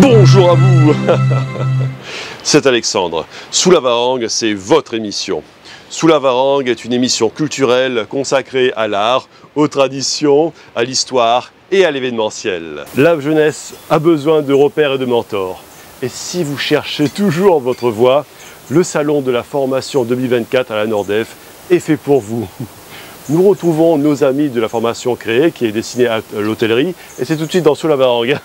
Bonjour à vous. C'est Alexandre. Sous la Varangue, c'est votre émission. Sous la Varangue est une émission culturelle consacrée à l'art, aux traditions, à l'histoire et à l'événementiel. La jeunesse a besoin de repères et de mentors. Et si vous cherchez toujours votre voie, le salon de la formation 2024 à la Nordef est fait pour vous. Nous retrouvons nos amis de la formation créée qui est destinée à l'hôtellerie et c'est tout de suite dans Sous la Varangue.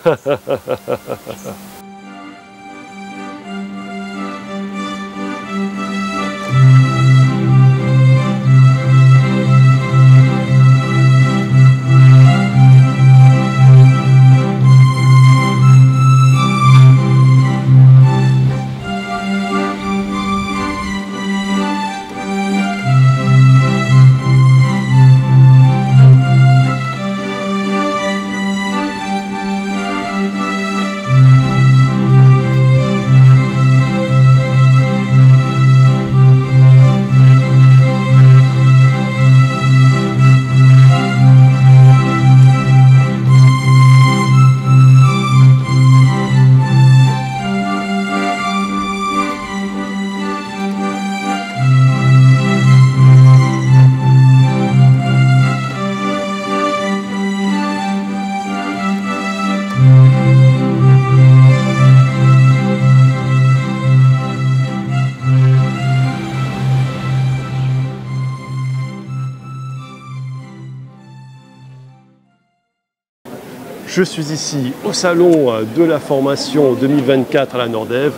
Je suis ici au salon de la formation 2024 à la Nordef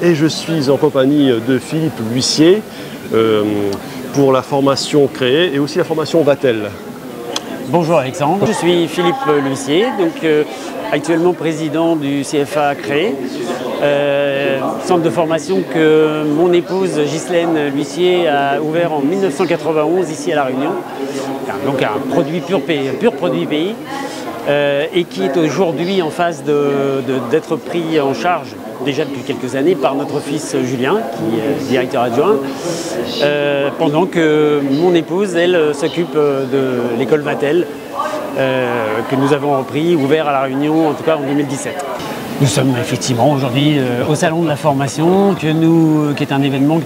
et je suis en compagnie de Philippe L'Huissier pour la formation créée et aussi la formation Vatel. Bonjour Alexandre, je suis Philippe L'Huissier, donc actuellement président du CFA créé, centre de formation que mon épouse Ghislaine L'Huissier a ouvert en 1991 ici à La Réunion, donc un produit pur produit pays. Et qui est aujourd'hui en phase d'être pris en charge déjà depuis quelques années par notre fils Julien, qui est directeur adjoint, pendant que mon épouse, elle, s'occupe de l'école Vatel, que nous avons repris, ouvert à La Réunion, en tout cas en 2017. Nous sommes effectivement aujourd'hui au Salon de la Formation, qui est un événement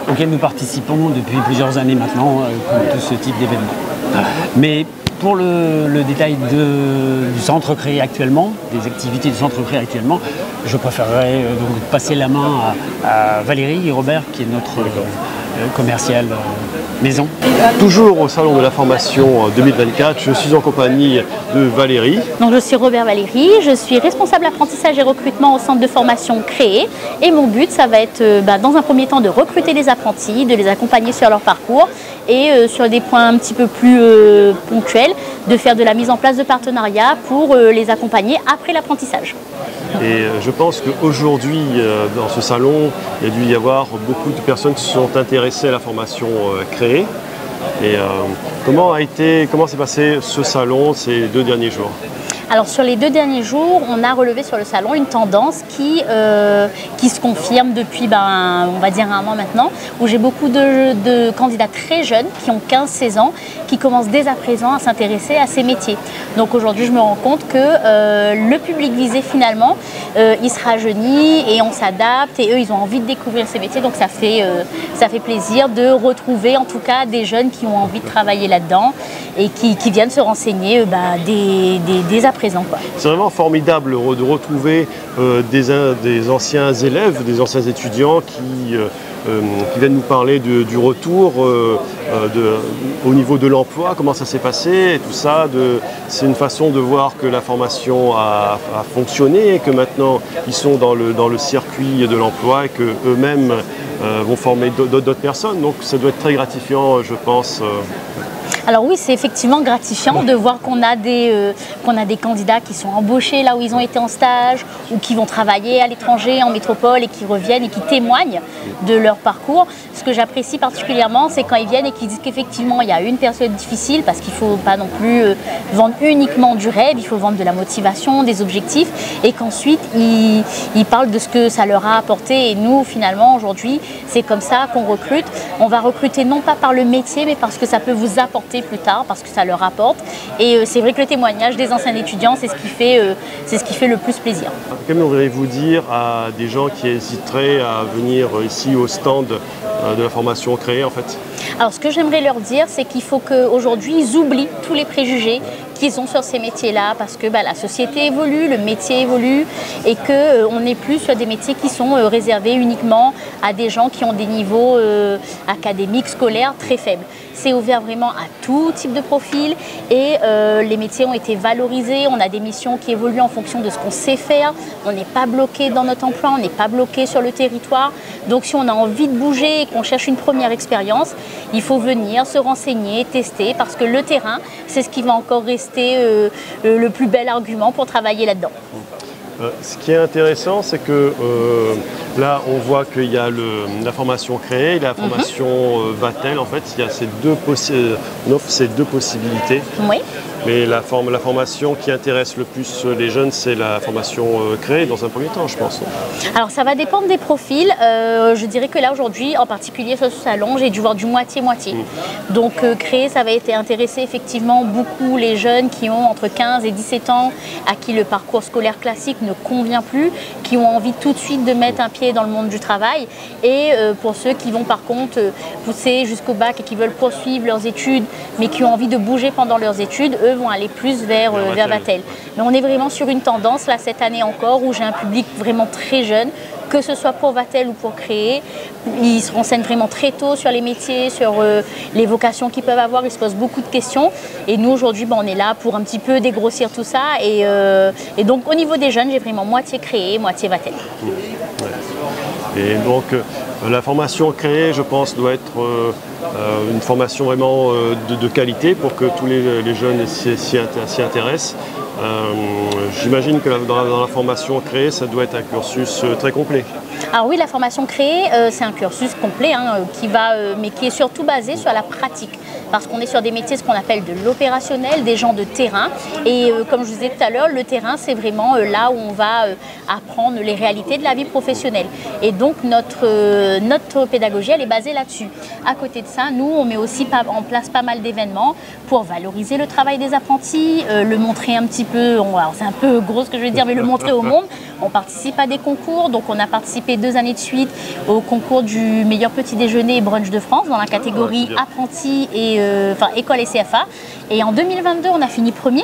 auquel nous participons depuis plusieurs années maintenant, comme tout ce type d'événement. Mais pour le détail du centre créé actuellement, des activités du centre créé actuellement, je préférerais donc passer la main à Valérie et Robert, qui est notre commercial maison. Toujours au salon de la formation 2024, je suis en compagnie de Valérie. Donc je suis Robert Valérie, je suis responsable apprentissage et recrutement au centre de formation créé et mon but ça va être dans un premier temps de recruter des apprentis, de les accompagner sur leur parcours et sur des points un petit peu plus ponctuels, de faire de la mise en place de partenariats pour les accompagner après l'apprentissage. Et je pense qu'aujourd'hui, dans ce salon, il y a dû y avoir beaucoup de personnes qui se sont intéressées à la formation créée. Et comment s'est passé ce salon ces 2 derniers jours ? Alors sur les 2 derniers jours, on a relevé sur le salon une tendance qui se confirme depuis on va dire 1 mois maintenant, où j'ai beaucoup de candidats très jeunes qui ont 15-16 ans, qui commencent dès à présent à s'intéresser à ces métiers. Donc aujourd'hui je me rends compte que le public visé finalement, il se rajeunit et on s'adapte et eux ils ont envie de découvrir ces métiers, donc ça fait plaisir de retrouver en tout cas des jeunes qui ont envie de travailler là-dedans et qui viennent se renseigner dès à présent. C'est vraiment formidable de retrouver des anciens élèves, des anciens étudiants qui viennent nous parler du retour au niveau de l'emploi, comment ça s'est passé et tout ça. C'est une façon de voir que la formation a fonctionné et que maintenant ils sont dans le circuit de l'emploi et qu'eux-mêmes vont former d'autres personnes. Donc ça doit être très gratifiant, je pense. Alors oui, c'est effectivement gratifiant de voir qu'on a des candidats qui sont embauchés là où ils ont été en stage ou qui vont travailler à l'étranger, en métropole et qui reviennent et qui témoignent de leur parcours. Ce que j'apprécie particulièrement, c'est quand ils viennent et qu'ils disent qu'effectivement il y a une période difficile parce qu'il ne faut pas non plus vendre uniquement du rêve, il faut vendre de la motivation, des objectifs et qu'ensuite ils parlent de ce que ça leur a apporté. Et nous finalement aujourd'hui, c'est comme ça qu'on recrute. On va recruter non pas par le métier mais parce que ça peut vous apporter s'adapter plus tard parce que ça leur apporte. Et c'est vrai que le témoignage des anciens étudiants, c'est ce qui fait le plus plaisir. Qu'aimeriez-vous dire à des gens qui hésiteraient à venir ici au stand de la formation créée en fait? Alors ce que j'aimerais leur dire, c'est qu'il faut qu'aujourd'hui ils oublient tous les préjugés qu'ils ont sur ces métiers-là parce que la société évolue, le métier évolue et qu'on n'est plus sur des métiers qui sont réservés uniquement à des gens qui ont des niveaux académiques, scolaires très faibles. C'est ouvert vraiment à tout type de profil et les métiers ont été valorisés. On a des missions qui évoluent en fonction de ce qu'on sait faire. On n'est pas bloqué dans notre emploi, on n'est pas bloqué sur le territoire. Donc si on a envie de bouger et qu'on cherche une première expérience, il faut venir se renseigner, tester parce que le terrain, c'est ce qui va encore rester le plus bel argument pour travailler là-dedans. Ce qui est intéressant, c'est que là, on voit qu'il y a la formation créée et la formation Vatel. En fait, il y a on offre ces deux possibilités. Oui. Mais la formation qui intéresse le plus les jeunes, c'est la formation créée dans un premier temps, je pense. Alors ça va dépendre des profils. Je dirais que là aujourd'hui, en particulier sur ce salon, j'ai dû voir du moitié-moitié. Donc créer, ça va intéresser effectivement beaucoup les jeunes qui ont entre 15 et 17 ans, à qui le parcours scolaire classique ne convient plus, qui ont envie tout de suite de mettre un pied dans le monde du travail. Et pour ceux qui vont par contre pousser jusqu'au bac et qui veulent poursuivre leurs études, mais qui ont envie de bouger pendant leurs études, eux vont aller plus vers Vatel. Mais on est vraiment sur une tendance, là, cette année encore, où j'ai un public vraiment très jeune, que ce soit pour Vatel ou pour créer. Ils se renseignent vraiment très tôt sur les métiers, sur les vocations qu'ils peuvent avoir, ils se posent beaucoup de questions. Et nous, aujourd'hui, on est là pour un petit peu dégrossir tout ça. Et donc, au niveau des jeunes, j'ai vraiment moitié créé, moitié Vatel. Et donc, la formation créée, je pense, doit être une formation vraiment de qualité pour que tous les jeunes s'y intéressent. J'imagine que dans la formation créée, ça doit être un cursus très complet. Alors oui, la formation créée, c'est un cursus complet mais qui est surtout basé sur la pratique. Parce qu'on est sur des métiers, ce qu'on appelle de l'opérationnel, des gens de terrain. Et comme je vous disais tout à l'heure, le terrain, c'est vraiment là où on va apprendre les réalités de la vie professionnelle. Et donc notre pédagogie, elle est basée là-dessus. À côté de ça, nous, on met aussi en place pas mal d'événements pour valoriser le travail des apprentis, le montrer un petit peu, c'est un peu gros ce que je veux dire, mais le montrer au monde. On participe à des concours, donc on a participé 2 années de suite au concours du meilleur petit déjeuner et brunch de France dans la catégorie apprentis et école et CFA. Et en 2022, on a fini premier.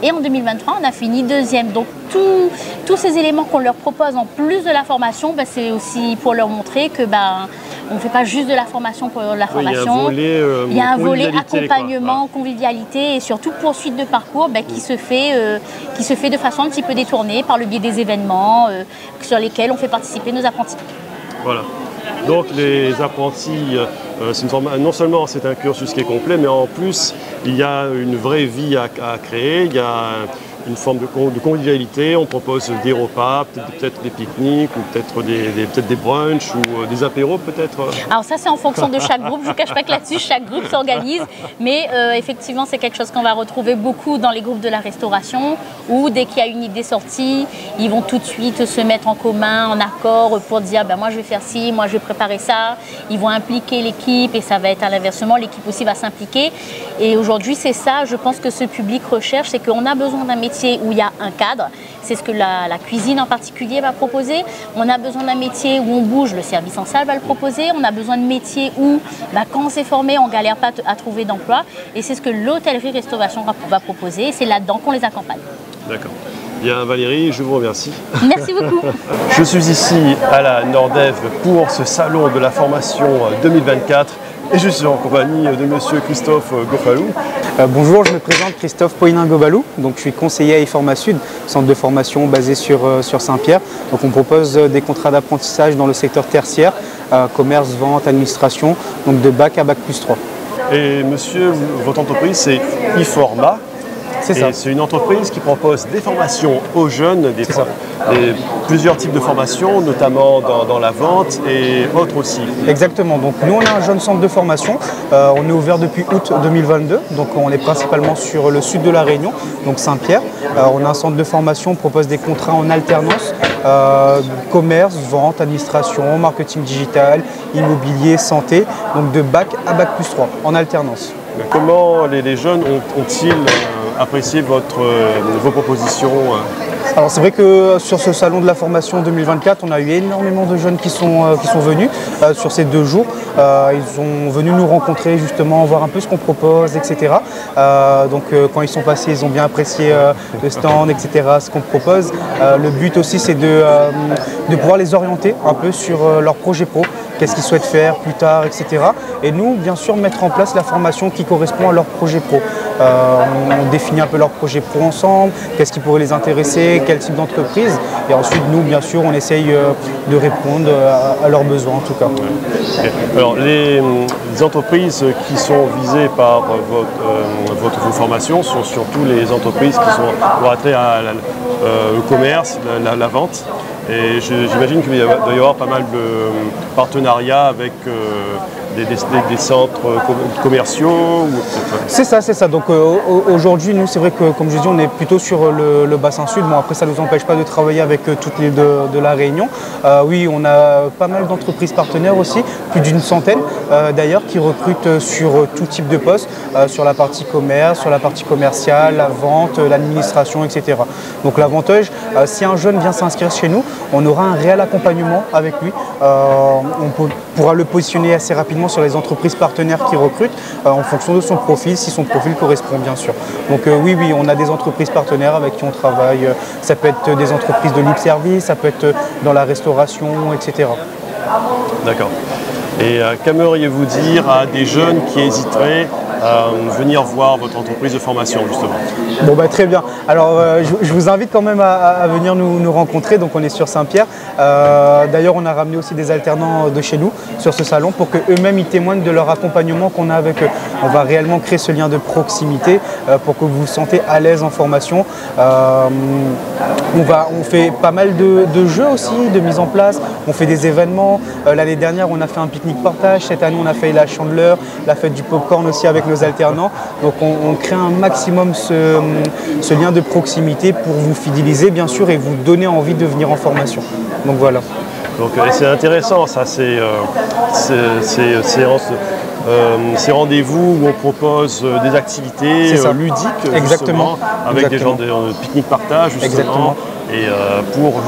Et en 2023, on a fini 2e. Donc tous ces éléments qu'on leur propose en plus de la formation, c'est aussi pour leur montrer que on ne fait pas juste de la formation pour la formation. Il y a un volet accompagnement, convivialité et surtout poursuite de parcours qui se fait de façon un petit peu détournée par le biais des événements sur lesquels on fait participer nos apprentis. Voilà. Donc les apprentis, non seulement c'est un cursus qui est complet, mais en plus il y a une vraie vie à créer, il y a une forme de convivialité, on propose des repas, peut-être des pique-niques, ou peut-être des brunchs, ou des apéros peut-être. Alors ça c'est en fonction de chaque groupe, je ne vous cache pas que là-dessus chaque groupe s'organise, mais effectivement c'est quelque chose qu'on va retrouver beaucoup dans les groupes de la restauration, où dès qu'il y a une idée sortie, ils vont tout de suite se mettre en commun, en accord, pour dire moi je vais faire ci, moi je vais préparer ça, ils vont impliquer l'équipe et ça va être à l'inversement, l'équipe aussi va s'impliquer. Et aujourd'hui c'est ça, je pense que ce public recherche, c'est qu'on a besoin d'un métier où il y a un cadre, c'est ce que la cuisine en particulier va proposer. On a besoin d'un métier où on bouge, le service en salle va le proposer. On a besoin de métiers où, quand on s'est formé, on ne galère pas à trouver d'emploi. Et c'est ce que l'hôtellerie-restauration va proposer. Et c'est là-dedans qu'on les accompagne. D'accord. Bien Valérie, je vous remercie. Merci beaucoup. Je suis ici à la Nordev pour ce salon de la formation 2024. Et je suis en compagnie de monsieur Christophe Gobalou. Bonjour, je me présente Christophe Poinin-Gobalou. Donc, je suis conseiller à IForma Sud, centre de formation basé sur Saint-Pierre. Donc, on propose des contrats d'apprentissage dans le secteur tertiaire, commerce, vente, administration, donc de bac à bac plus 3. Et monsieur, votre entreprise, c'est IForma. C'est ça. C'est une entreprise qui propose des formations aux jeunes, plusieurs types de formations, notamment dans la vente et autres aussi. Exactement. Donc nous, on a un jeune centre de formation. On est ouvert depuis août 2022. Donc on est principalement sur le sud de la Réunion, donc Saint-Pierre. On a un centre de formation, on propose des contrats en alternance, commerce, vente, administration, marketing digital, immobilier, santé. Donc de bac à bac plus 3 en alternance. Comment les jeunes ont-ils apprécié vos propositions Alors c'est vrai que sur ce salon de la formation 2024, on a eu énormément de jeunes qui sont venus sur ces 2 jours. Ils sont venus nous rencontrer justement, voir un peu ce qu'on propose, etc. Donc quand ils sont passés, ils ont bien apprécié le stand, etc., ce qu'on propose. Le but aussi c'est de pouvoir les orienter un peu sur leur projet pro, qu'est-ce qu'ils souhaitent faire plus tard, etc. Et nous, bien sûr, mettre en place la formation qui correspond à leur projet pro. On définit un peu leur projet pro ensemble, qu'est-ce qui pourrait les intéresser, quel type d'entreprise. Et ensuite, nous, bien sûr, on essaye de répondre à leurs besoins, en tout cas. Okay. Alors, les entreprises qui sont visées par vos formations sont surtout les entreprises qui sont pour attrait à le commerce, la vente. Et j'imagine qu'il doit y avoir pas mal de partenariats avec des centres commerciaux. C'est ça. Donc aujourd'hui, nous, c'est vrai que, comme je dis, on est plutôt sur le bassin sud. Bon, après, ça ne nous empêche pas de travailler avec toutes les de la Réunion. Oui, on a pas mal d'entreprises partenaires aussi, plus d'une centaine d'ailleurs, qui recrutent sur tout type de postes, sur la partie commerce, sur la partie commerciale, la vente, l'administration, etc. Donc l'avantage, si un jeune vient s'inscrire chez nous, on aura un réel accompagnement avec lui. On pourra le positionner assez rapidement sur les entreprises partenaires qui recrutent en fonction de son profil, si son profil correspond bien sûr. Donc oui, on a des entreprises partenaires avec qui on travaille. Ça peut être des entreprises de libre service, ça peut être dans la restauration, etc. D'accord. Et qu'aimeriez-vous dire à des jeunes qui hésiteraient à venir voir votre entreprise de formation, justement? Bon, très bien. Alors, je vous invite quand même à venir nous rencontrer. Donc, on est sur Saint-Pierre. D'ailleurs, on a ramené aussi des alternants de chez nous sur ce salon pour qu'eux-mêmes ils témoignent de leur accompagnement qu'on a avec eux. On va réellement créer ce lien de proximité pour que vous vous sentez à l'aise en formation. On fait pas mal de jeux aussi, de mise en place. On fait des événements. L'année dernière, on a fait un pique-nique partage. Cette année, on a fait la chandeleur, la fête du popcorn aussi avec nos alternants. Donc on crée un maximum ce lien de proximité pour vous fidéliser bien sûr et vous donner envie de venir en formation. Donc voilà. Donc c'est intéressant ça, ces séances, ces rendez-vous où on propose des activités ludiques exactement, avec des gens de pique-nique partage justement. Exactement. Et pour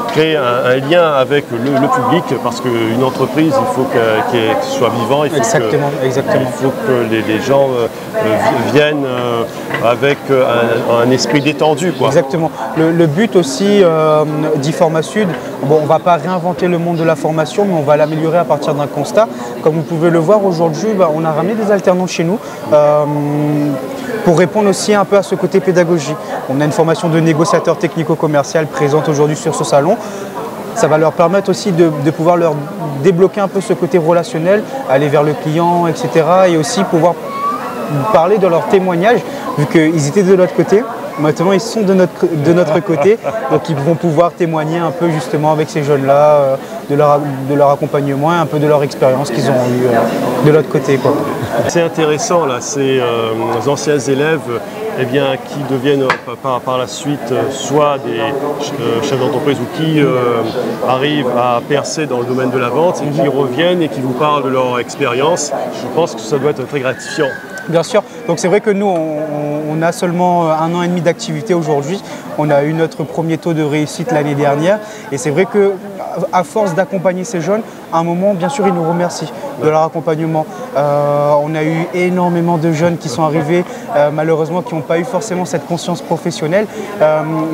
créer un lien avec le public, parce qu'une entreprise, il faut qu'elle soit vivante, il faut que les gens viennent avec un esprit détendu, quoi. Exactement. Le but aussi d'e-Forma Sud, bon, on ne va pas réinventer le monde de la formation, mais on va l'améliorer à partir d'un constat. Comme vous pouvez le voir aujourd'hui, on a ramené des alternants chez nous. Pour répondre aussi un peu à ce côté pédagogie. On a une formation de négociateur technico-commercial présente aujourd'hui sur ce salon. Ça va leur permettre aussi de pouvoir leur débloquer un peu ce côté relationnel, aller vers le client, etc. Et aussi pouvoir parler de leur témoignage, vu qu'ils étaient de notre côté. Maintenant, ils sont de notre côté, donc ils vont pouvoir témoigner un peu justement avec ces jeunes-là, de leur accompagnement et un peu de leur expérience qu'ils ont eue de l'autre côté, quoi. C'est intéressant, là, ces anciens élèves qui deviennent par la suite soit des chefs d'entreprise ou qui arrivent à percer dans le domaine de la vente et qui reviennent et qui vous parlent de leur expérience. Je pense que ça doit être très gratifiant. Bien sûr, donc c'est vrai que nous, on a seulement 1 an et demi d'activité aujourd'hui. On a eu notre premier taux de réussite l'année dernière et c'est vrai qu'à force d'accompagner ces jeunes, à un moment, bien sûr, ils nous remercient de leur accompagnement. On a eu énormément de jeunes qui sont arrivés, malheureusement, qui n'ont pas eu forcément cette conscience professionnelle,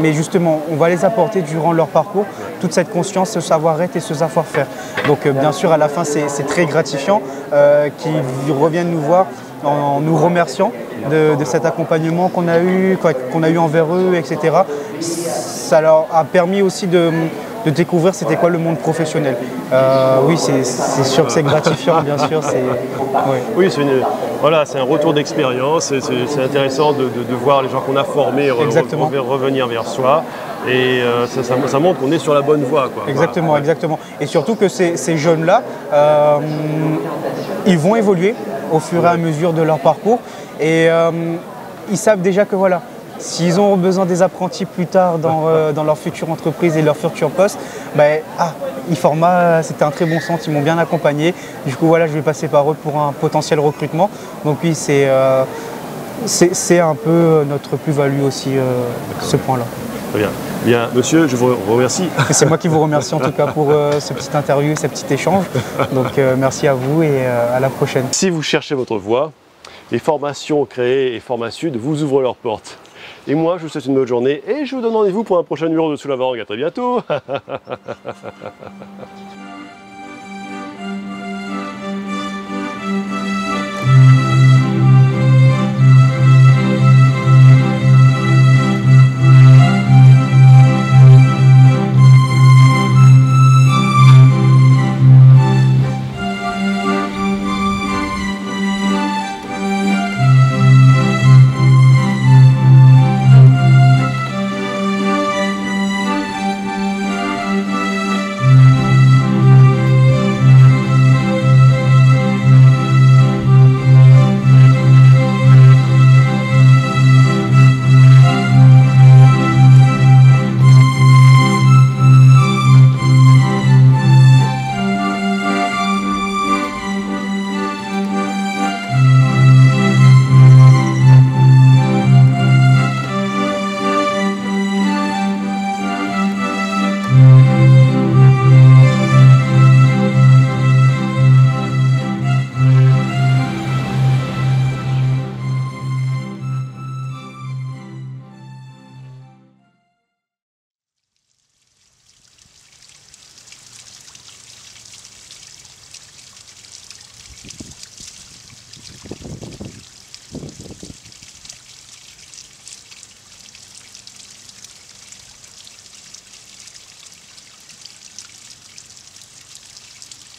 mais justement, on va les apporter durant leur parcours, toute cette conscience, ce savoir-être et ce savoir-faire. Donc bien sûr, à la fin, c'est très gratifiant qu'ils reviennent nous voir en nous remerciant de cet accompagnement qu'on a eu envers eux, etc. Ça leur a permis aussi de découvrir c'était quoi le monde professionnel. Oui, c'est sûr que c'est gratifiant, bien sûr. Oui, c'est un retour d'expérience. C'est intéressant de voir les gens qu'on a formés revenir vers soi. Et ça montre qu'on est sur la bonne voie, quoi. Exactement. Et surtout que ces jeunes-là, ils vont évoluer au fur et à mesure de leur parcours. Et ils savent déjà que voilà, s'ils ont besoin des apprentis plus tard dans leur future entreprise et leur futur poste, Iforma, c'était un très bon centre, ils m'ont bien accompagné. Du coup, voilà, je vais passer par eux pour un potentiel recrutement. Donc oui, c'est un peu notre plus-value aussi, ce point-là. Très bien. Bien, monsieur, je vous remercie. C'est moi qui vous remercie en tout cas pour ce petit interview, ce petit échange. Donc merci à vous et à la prochaine. Si vous cherchez votre voie, les formations créées et Formasud vous ouvrent leurs portes. Et moi, je vous souhaite une bonne journée et je vous donne rendez-vous pour un prochain numéro de Sous la Varangue. À très bientôt.